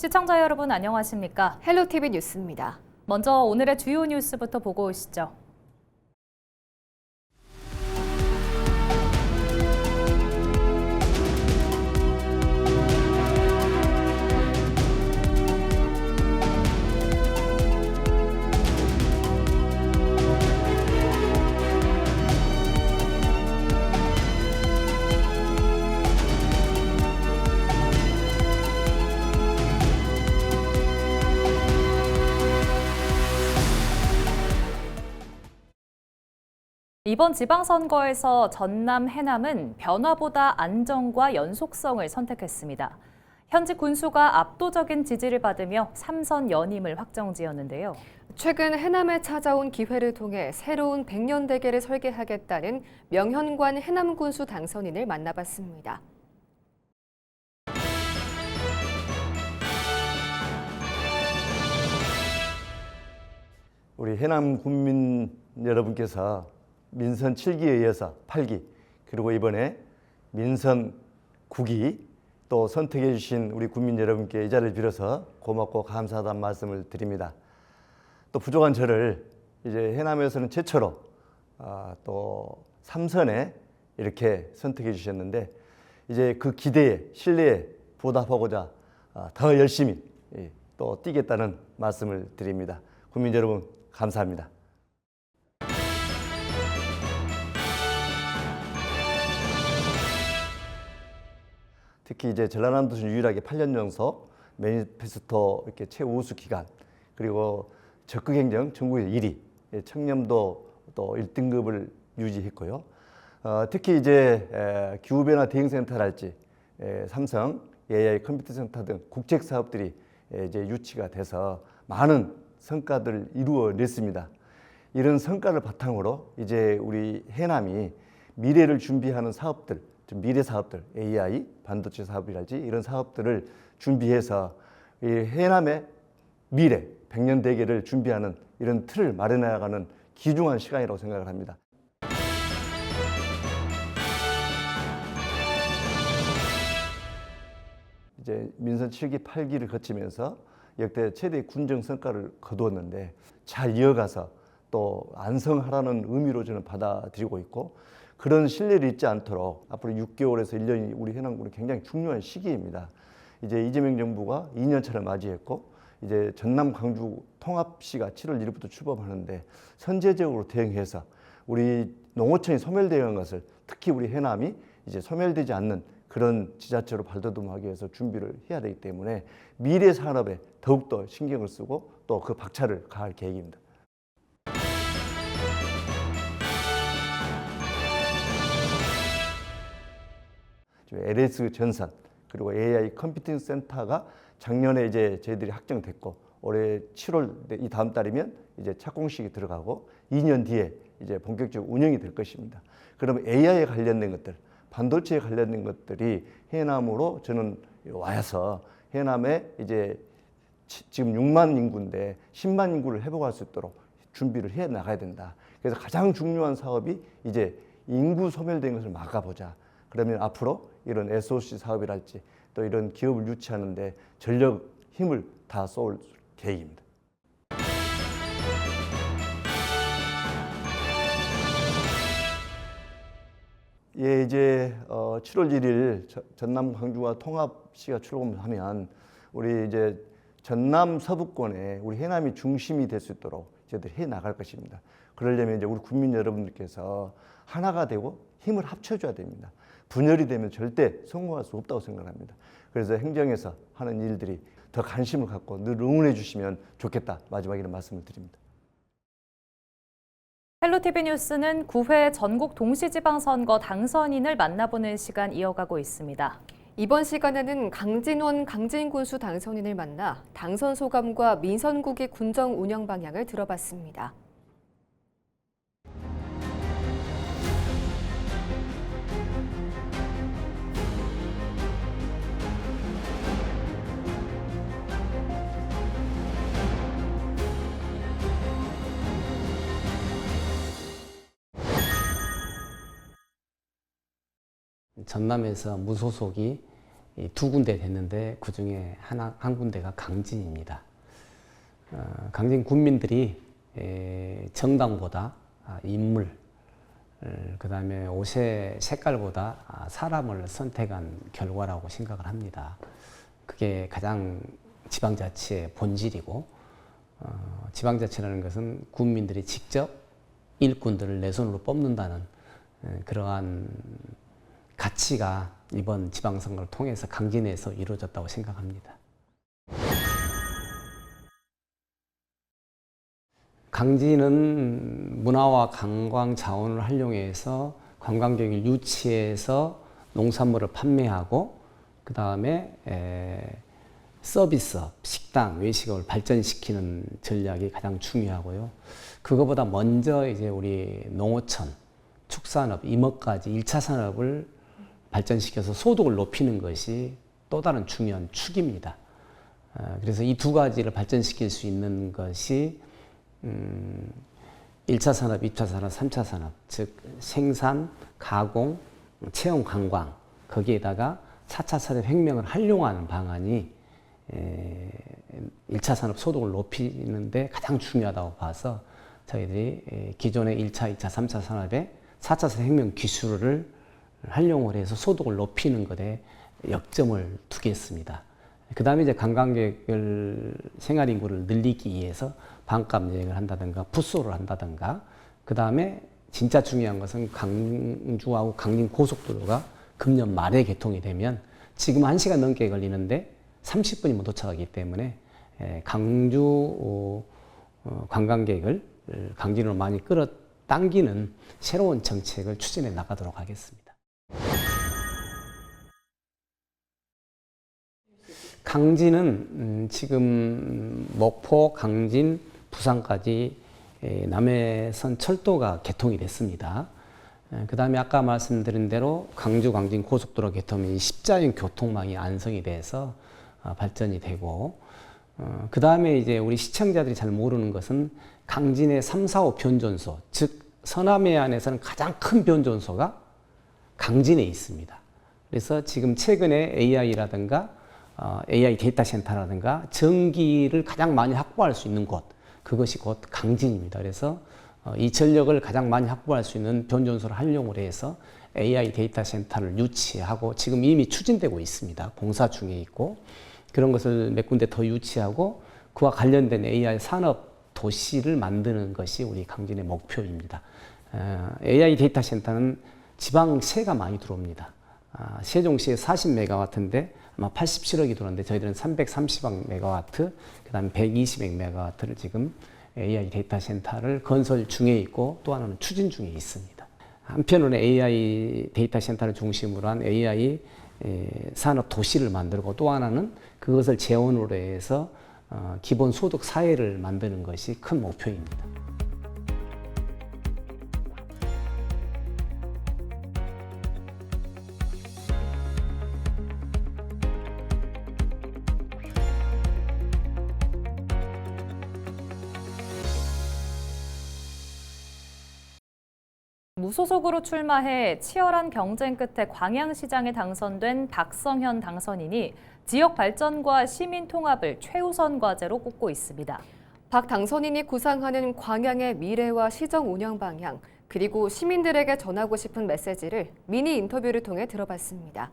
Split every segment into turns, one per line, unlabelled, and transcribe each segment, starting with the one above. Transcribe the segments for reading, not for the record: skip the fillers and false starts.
시청자 여러분 안녕하십니까?
헬로티비 뉴스입니다.
먼저 오늘의 주요 뉴스부터 보고 오시죠. 이번 지방선거에서 전남, 해남은 변화보다 안정과 연속성을 선택했습니다. 현직 군수가 압도적인 지지를 받으며 3선 연임을 확정지었는데요.
최근 해남에 찾아온 기회를 통해 새로운 백년 대계를 설계하겠다는 명현관 해남 군수 당선인을 만나봤습니다.
우리 해남 국민 여러분께서 민선 7기에 이어서 8기, 그리고 이번에 민선 9기 또 선택해 주신 우리 국민 여러분께 이 자리를 빌어서 고맙고 감사하다는 말씀을 드립니다. 또 부족한 저를 이제 해남에서는 최초로 또 3선에 이렇게 선택해 주셨는데, 이제 그 기대에, 신뢰에 보답하고자 더 열심히 또 뛰겠다는 말씀을 드립니다. 국민 여러분 감사합니다. 특히 이제 전라남도에서 유일하게 8년 연속 매니페스토 이렇게 최우수 기간, 그리고 적극 행정 전국에서 1위, 청렴도 또 1등급을 유지했고요. 특히 이제 기후변화 대응센터랄지 삼성 AI 컴퓨터 센터 등 국책 사업들이 이제 유치가 돼서 많은 성과들을 이루어냈습니다. 이런 성과를 바탕으로 이제 우리 해남이 미래를 준비하는 사업들, 미래 사업들, AI, 반도체 사업이랄지 이런 사업들을 준비해서 이 해남의 미래, 백년 대계를 준비하는 이런 틀을 마련해 나가는 귀중한 시간이라고 생각을 합니다. 이제 민선 7기, 8기를 거치면서 역대 최대 군정 성과를 거두었는데 잘 이어가서 또 안성하라는 의미로 저는 받아들이고 있고, 그런 신뢰를 잊지 않도록 앞으로 6개월에서 1년이 우리 해남군은 굉장히 중요한 시기입니다. 이제 이재명 정부가 2년차를 맞이했고, 이제 전남 광주 통합시가 7월 1일부터 출범하는데 선제적으로 대응해서 우리 농어촌이 소멸되어 온 것을, 특히 우리 해남이 이제 소멸되지 않는 그런 지자체로 발돋움하기 위해서 준비를 해야 되기 때문에 미래 산업에 더욱더 신경을 쓰고 또 그 박차를 가할 계획입니다. LS 전산 그리고 AI 컴퓨팅 센터가 작년에 이제 저희들이 확정됐고, 올해 7월 이 다음 달이면 이제 착공식이 들어가고 2년 뒤에 이제 본격적으로 운영이 될 것입니다. 그러면 AI에 관련된 것들, 반도체에 관련된 것들이 해남으로 저는 와서 해남에 이제 지금 6만 인구인데 10만 인구를 회복할 수 있도록 준비를 해 나가야 된다. 그래서 가장 중요한 사업이 이제 인구 소멸된 것을 막아보자. 그러면 앞으로 이런 SOC 사업이랄지 또 이런 기업을 유치하는데 전력 힘을 다 쏠 계획입니다. 예, 이제 7월 1일 전남 광주와 통합시가 출범하면 우리 이제 전남 서부권에 우리 해남이 중심이 될 수 있도록 저희들이 해 나갈 것입니다. 그러려면 이제 우리 국민 여러분들께서 하나가 되고 힘을 합쳐줘야 됩니다. 분열이 되면 절대 성공할 수 없다고 생각합니다. 그래서 행정에서 하는 일들이 더 관심을 갖고 늘 응원해 주시면 좋겠다. 마지막에 이런 말씀을 드립니다.
헬로티비 뉴스는 9회 전국 동시지방선거 당선인을 만나보는 시간 이어가고 있습니다.
이번 시간에는 강진원, 강진 군수 당선인을 만나 당선 소감과 민선국의 군정 운영 방향을 들어봤습니다.
전남에서 무소속이 이 두 군데 됐는데 그 중에 한 군데가 강진입니다. 강진 군민들이 정당보다 인물, 그 다음에 옷의 색깔보다 사람을 선택한 결과라고 생각을 합니다. 그게 가장 지방자치의 본질이고, 지방자치라는 것은 군민들이 직접 일꾼들을 내 손으로 뽑는다는 그러한 가치가 이번 지방선거를 통해서 강진에서 이루어졌다고 생각합니다. 강진은 문화와 관광 자원을 활용해서 관광객을 유치해서 농산물을 판매하고 그 다음에 서비스업, 식당, 외식업을 발전시키는 전략이 가장 중요하고요. 그거보다 먼저 이제 우리 농어촌, 축산업, 임업까지 1차 산업을 발전시켜서 소득을 높이는 것이 또 다른 중요한 축입니다. 그래서 이 두 가지를 발전시킬 수 있는 것이 1차 산업, 2차 산업, 3차 산업, 즉 생산, 가공, 체험 관광, 거기에다가 4차 산업 혁명을 활용하는 방안이 1차 산업 소득을 높이는 데 가장 중요하다고 봐서 저희들이 기존의 1차, 2차, 3차 산업에 4차 산업 혁명 기술을 활용을 해서 소득을 높이는 것에 역점을 두겠습니다. 그 다음에 이제 관광객을 생활 인구를 늘리기 위해서 반값 여행을 한다든가 풋소를 한다든가 그 다음에 진짜 중요한 것은 강주하고 강진 고속도로가 금년 말에 개통이 되면 지금 1시간 넘게 걸리는데 30분이면 도착하기 때문에 강주 관광객을 강진으로 많이 끌어당기는 새로운 정책을 추진해 나가도록 하겠습니다. 강진은 지금 목포, 강진, 부산까지 남해선 철도가 개통이 됐습니다. 그 다음에 아까 말씀드린 대로 강주, 강진 고속도로 개통이 십자인 교통망이 안성이 돼서 발전이 되고 그 다음에 이제 우리 시청자들이 잘 모르는 것은 강진의 3, 4, 5 변전소, 즉 서남해안에서는 가장 큰 변전소가 강진에 있습니다. 그래서 지금 최근에 AI라든가 AI 데이터 센터라든가 전기를 가장 많이 확보할 수 있는 곳, 그것이 곧 강진입니다. 그래서 이 전력을 가장 많이 확보할 수 있는 변전소를 활용을 해서 AI 데이터 센터를 유치하고 지금 이미 추진되고 있습니다. 공사 중에 있고 그런 것을 몇 군데 더 유치하고 그와 관련된 AI 산업 도시를 만드는 것이 우리 강진의 목표입니다. AI 데이터 센터는 지방세가 많이 들어옵니다. 세종시에 40메가와트인데 아마 87억이 들어오는데 저희들은 330억 메가와트, 그 다음에 120억 메가와트를 지금 AI 데이터 센터를 건설 중에 있고 또 하나는 추진 중에 있습니다. 한편으로는 AI 데이터 센터를 중심으로 한 AI 산업 도시를 만들고 또 하나는 그것을 재원으로 해서 기본 소득 사회를 만드는 것이 큰 목표입니다.
무소속으로 출마해 치열한 경쟁 끝에 광양시장에 당선된 박성현 당선인이 지역 발전과 시민 통합을 최우선 과제로 꼽고 있습니다.
박 당선인이 구상하는 광양의 미래와 시정 운영 방향, 그리고 시민들에게 전하고 싶은 메시지를 미니 인터뷰를 통해 들어봤습니다.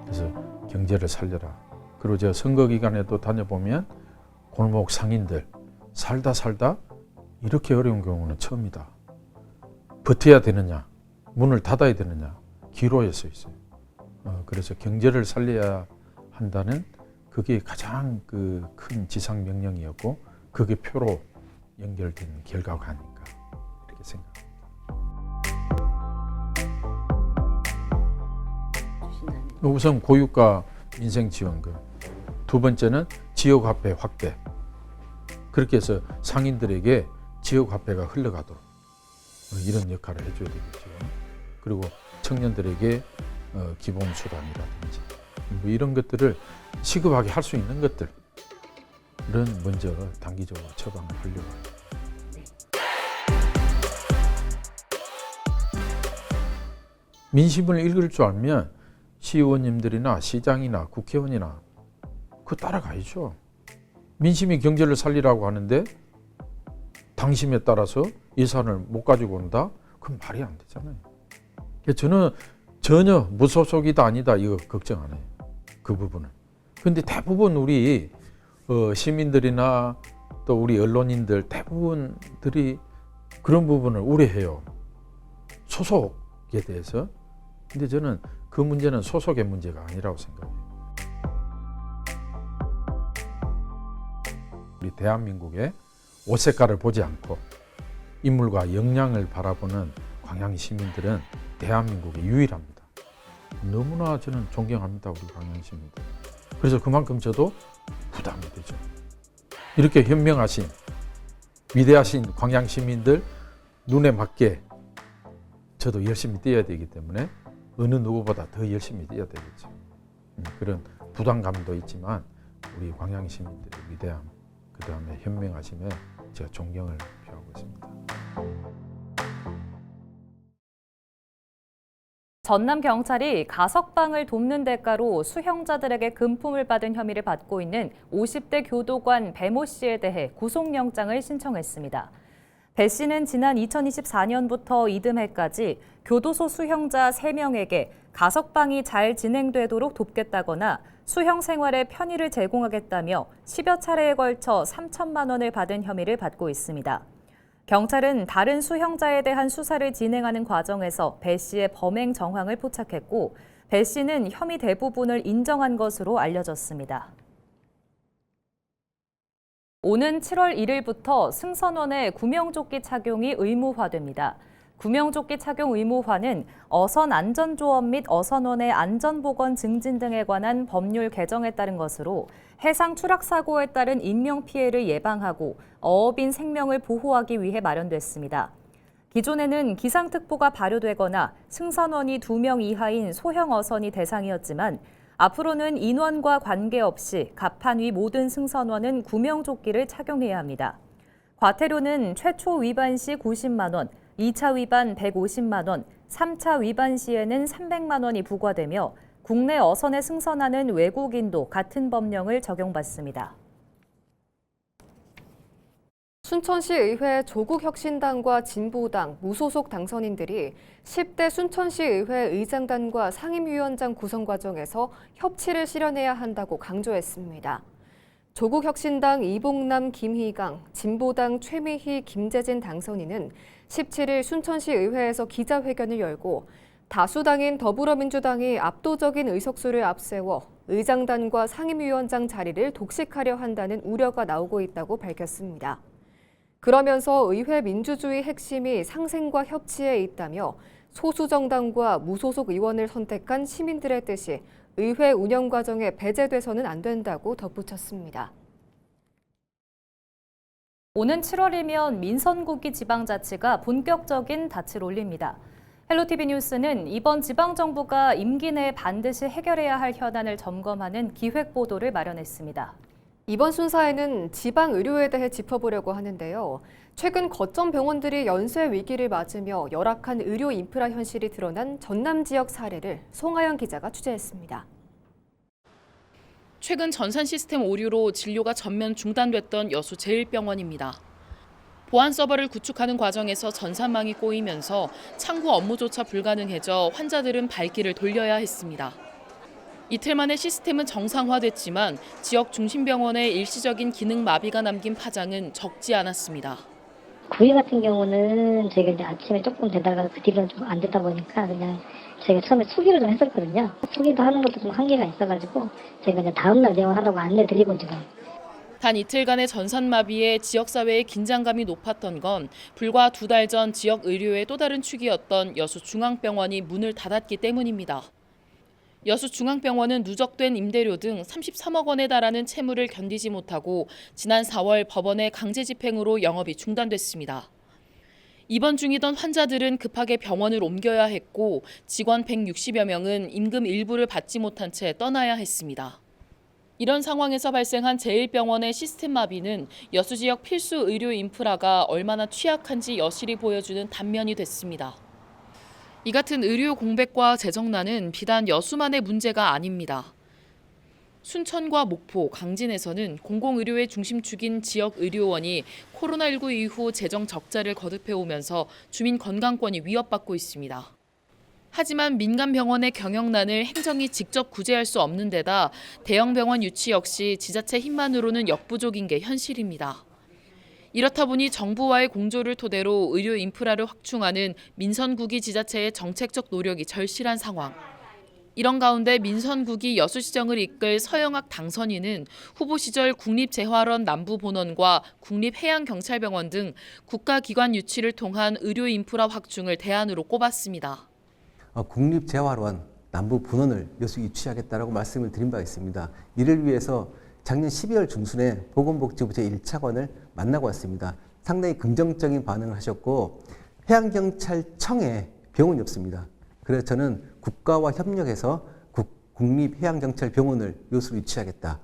그래서 경제를 살려라. 그리고 제가 선거 기간에도 다녀보면 골목 상인들 살다 이렇게 어려운 경우는 처음이다. 버텨야 되느냐, 문을 닫아야 되느냐, 기로에 서 있어요. 그래서 경제를 살려야 한다는 그게 가장 큰 지상 명령이었고 그게 표로 연결된 결과가 아닌가 이렇게 생각합니다. 우선 고유가 민생지원금, 두 번째는 지역화폐 확대. 그렇게 해서 상인들에게 지역화폐가 흘러가도록 이런 역할을 해줘야 되겠죠. 그리고 청년들에게 기본수당이라든지 뭐 이런 것들을 시급하게 할 수 있는 것들은 먼저 단기적으로 처방을 하려고 합니다. 민심을 읽을 줄 알면 시의원님들이나 시장이나 국회의원이나 그거 따라가야죠. 민심이 경제를 살리라고 하는데 당심에 따라서 예산을 못 가지고 온다? 그건 말이 안 되잖아요. 저는 전혀 무소속이다 아니다 이거 걱정 안 해요. 그 부분은. 그런데 대부분 우리 시민들이나 또 우리 언론인들 대부분들이 그런 부분을 우려해요. 소속에 대해서. 근데 저는 그 문제는 소속의 문제가 아니라고 생각해요. 우리 대한민국의 옷 색깔을 보지 않고 인물과 역량을 바라보는 광양 시민들은 대한민국에 유일합니다. 너무나 저는 존경합니다. 우리 광양 시민들. 그래서 그만큼 저도 부담이 되죠. 이렇게 현명하신 위대하신 광양 시민들 눈에 맞게 저도 열심히 뛰어야 되기 때문에 어느 누구보다 더 열심히 뛰어야 되겠죠. 그런 부담감도 있지만 우리 광양 시민들의 위대함, 그 다음에 현명하심에 제가 존경을 표하고 있습니다.
전남경찰이 가석방을 돕는 대가로 수형자들에게 금품을 받은 혐의를 받고 있는 50대 교도관 배모 씨에 대해 구속영장을 신청했습니다. 배 씨는 지난 2024년부터 이듬해까지 교도소 수형자 3명에게 가석방이 잘 진행되도록 돕겠다거나 수형 생활에 편의를 제공하겠다며 10여 차례에 걸쳐 3천만 원을 받은 혐의를 받고 있습니다. 경찰은 다른 수형자에 대한 수사를 진행하는 과정에서 배 씨의 범행 정황을 포착했고 배 씨는 혐의 대부분을 인정한 것으로 알려졌습니다. 오는 7월 1일부터 승선원의 구명조끼 착용이 의무화됩니다. 구명조끼 착용 의무화는 어선 안전조업 및 어선원의 안전보건 증진 등에 관한 법률 개정에 따른 것으로 해상 추락사고에 따른 인명피해를 예방하고 어업인 생명을 보호하기 위해 마련됐습니다. 기존에는 기상특보가 발효되거나 승선원이 2명 이하인 소형 어선이 대상이었지만 앞으로는 인원과 관계없이 갑판 위 모든 승선원은 구명조끼를 착용해야 합니다. 과태료는 최초 위반 시 90만 원, 2차 위반 150만 원, 3차 위반 시에는 300만 원이 부과되며 국내 어선에 승선하는 외국인도 같은 법령을 적용받습니다.
순천시의회 조국혁신당과 진보당, 무소속 당선인들이 10대 순천시의회 의장단과 상임위원장 구성 과정에서 협치를 실현해야 한다고 강조했습니다. 조국혁신당 이봉남, 김희강, 진보당 최미희, 김재진 당선인은 17일 순천시의회에서 기자회견을 열고 다수당인 더불어민주당이 압도적인 의석수를 앞세워 의장단과 상임위원장 자리를 독식하려 한다는 우려가 나오고 있다고 밝혔습니다. 그러면서 의회 민주주의 핵심이 상생과 협치에 있다며 소수 정당과 무소속 의원을 선택한 시민들의 뜻이 의회 운영 과정에 배제돼서는 안 된다고 덧붙였습니다.
오는 7월이면 민선구기 지방자치가 본격적인 닻을 올립니다. 헬로티비 뉴스는 이번 지방정부가 임기 내에 반드시 해결해야 할 현안을 점검하는 기획보도를 마련했습니다.
이번 순사에는 지방 의료에 대해 짚어보려고 하는데요. 최근 거점 병원들이 연쇄 위기를 맞으며 열악한 의료 인프라 현실이 드러난 전남 지역 사례를 송하영 기자가 취재했습니다.
최근 전산 시스템 오류로 진료가 전면 중단됐던 여수 제1병원입니다. 보안 서버를 구축하는 과정에서 전산망이 꼬이면서 창구 업무조차 불가능해져 환자들은 발길을 돌려야 했습니다. 이틀 만에 시스템은 정상화됐지만 지역 중심병원의 일시적인 기능 마비가 남긴 파장은 적지 않았습니다.
9일 같은 경우는 저희가 이제 아침에 조금 되다가 그 뒤로는 좀 안 됐다 보니까 그냥 저희가 처음에 수기를 좀 했었거든요. 수기도 하는 것도 좀 한계가 있어가지고 저희가 이제 다음날 내원하라고 안내 드리고 지금.
단 이틀간의 전산 마비에 지역사회의 긴장감이 높았던 건 불과 2달 전 지역 의료의 또 다른 축이었던 여수중앙병원이 문을 닫았기 때문입니다. 여수중앙병원은 누적된 임대료 등 33억 원에 달하는 채무를 견디지 못하고 지난 4월 법원의 강제 집행으로 영업이 중단됐습니다. 입원 중이던 환자들은 급하게 병원을 옮겨야 했고 직원 160여 명은 임금 일부를 받지 못한 채 떠나야 했습니다. 이런 상황에서 발생한 제1병원의 시스템 마비는 여수 지역 필수 의료 인프라가 얼마나 취약한지 여실히 보여주는 단면이 됐습니다. 이 같은 의료 공백과 재정난은 비단 여수만의 문제가 아닙니다. 순천과 목포, 강진에서는 공공의료의 중심축인 지역의료원이 코로나19 이후 재정 적자를 거듭해오면서 주민 건강권이 위협받고 있습니다. 하지만 민간 병원의 경영난을 행정이 직접 구제할 수 없는 데다 대형 병원 유치 역시 지자체 힘만으로는 역부족인 게 현실입니다. 이렇다 보니 정부와의 공조를 토대로 의료 인프라를 확충하는 민선구기 지자체의 정책적 노력이 절실한 상황. 이런 가운데 민선구기 여수시정을 이끌 서영학 당선인은 후보 시절 국립재활원 남부본원과 국립해양경찰병원 등 국가기관 유치를 통한 의료 인프라 확충을 대안으로 꼽았습니다.
국립재활원 남부본원을 여수 유치하겠다라고 말씀을 드린 바 있습니다. 이를 위해서 작년 12월 중순에 보건복지부 제1차관을 만나고 왔습니다. 상당히 긍정적인 반응을 하셨고 해양경찰청에 병원이 없습니다. 그래서 저는 국가와 협력해서 국립해양경찰병원을 여수로 유치하겠다.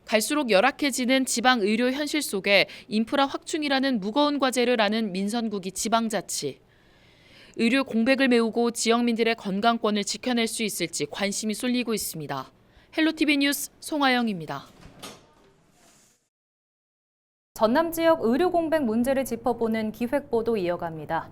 갈수록 열악해지는 지방 의료 현실 속에 인프라 확충이라는 무거운 과제를 안은 민선구기 지방자치. 의료 공백을 메우고 지역민들의 건강권을 지켜낼 수 있을지 관심이 쏠리고 있습니다. 헬로티비 뉴스 송하영입니다.
전남 지역 의료 공백 문제를 짚어보는 기획보도 이어갑니다.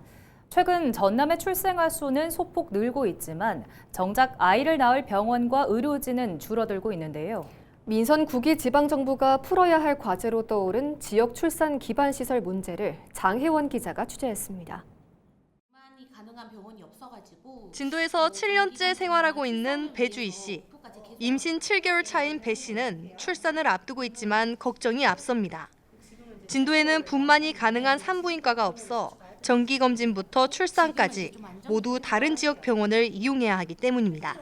최근 전남의 출생아 수는 소폭 늘고 있지만 정작 아이를 낳을 병원과 의료진은 줄어들고 있는데요.
민선구기 지방정부가 풀어야 할 과제로 떠오른 지역 출산 기반 시설 문제를 장혜원 기자가 취재했습니다.
진도에서 7년째 생활하고 있는 배주희 씨. 임신 7개월 차인 배 씨는 출산을 앞두고 있지만 걱정이 앞섭니다. 진도에는 분만이 가능한 산부인과가 없어 정기검진부터 출산까지 모두 다른 지역 병원을 이용해야 하기 때문입니다.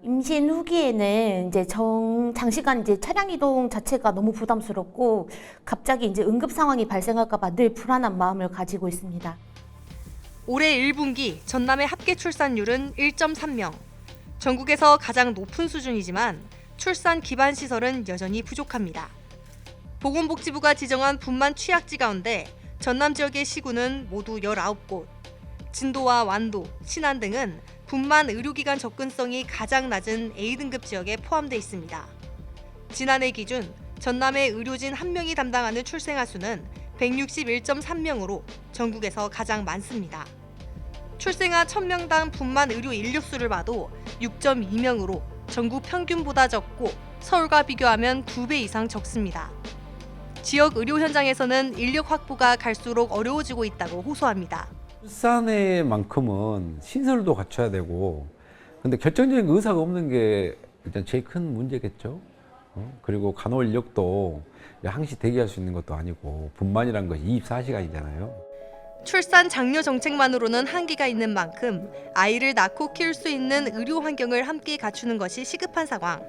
임신 후기에는 이제 장시간 차량 이동 자체가 너무 부담스럽고 갑자기 응급 상황이 발생할까 봐 늘 불안한 마음을 가지고 있습니다.
올해 1분기 전남의 합계 출산율은 1.3명. 전국에서 가장 높은 수준이지만 출산 기반 시설은 여전히 부족합니다. 보건복지부가 지정한 분만 취약지 가운데 전남 지역의 시군은 모두 19곳. 진도와 완도, 신안 등은 분만 의료기관 접근성이 가장 낮은 A등급 지역에 포함돼 있습니다. 지난해 기준 전남의 의료진 1명이 담당하는 출생아 수는 161.3명으로 전국에서 가장 많습니다. 출생아 1000명당 분만 의료 인력수를 봐도 6.2명으로 전국 평균보다 적고 서울과 비교하면 2배 이상 적습니다. 지역 의료 현장에서는 인력 확보가 갈수록 어려워지고 있다고 호소합니다.
출산의 만큼은 시설도 갖춰야 되고, 근데 결정적인 의사가 없는 게 일단 제일 큰 문제겠죠. 그리고 간호 인력도 항시 대기할 수 있는 것도 아니고 분만이란 것이 24시간이잖아요.
출산 장려 정책만으로는 한계가 있는 만큼 아이를 낳고 키울 수 있는 의료 환경을 함께 갖추는 것이 시급한 상황.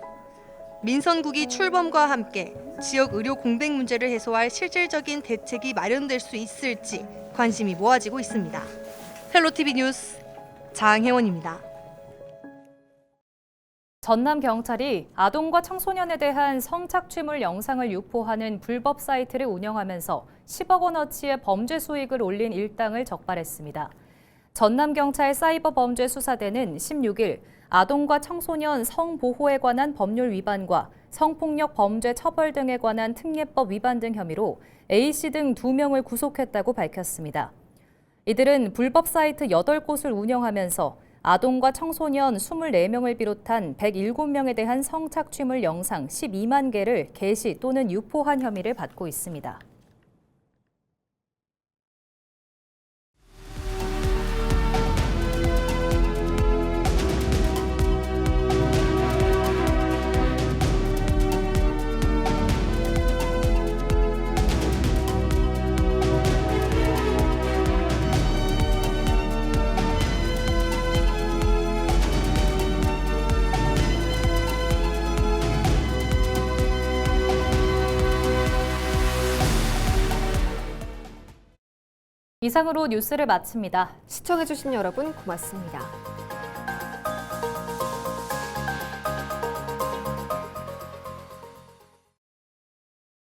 민선구기 출범과 함께 지역 의료 공백 문제를 해소할 실질적인 대책이 마련될 수 있을지 관심이 모아지고 있습니다. 헬로티비 뉴스 장혜원입니다.
전남 경찰이 아동과 청소년에 대한 성착취물 영상을 유포하는 불법 사이트를 운영하면서 10억 원어치의 범죄 수익을 올린 일당을 적발했습니다. 전남경찰 사이버범죄수사대는 16일 아동과 청소년 성보호에 관한 법률 위반과 성폭력 범죄 처벌 등에 관한 특례법 위반 등 혐의로 A씨 등 2명을 구속했다고 밝혔습니다. 이들은 불법 사이트 8곳을 운영하면서 아동과 청소년 24명을 비롯한 107명에 대한 성착취물 영상 12만 개를 게시 또는 유포한 혐의를 받고 있습니다. 이상으로 뉴스를 마칩니다.
시청해주신 여러분 고맙습니다.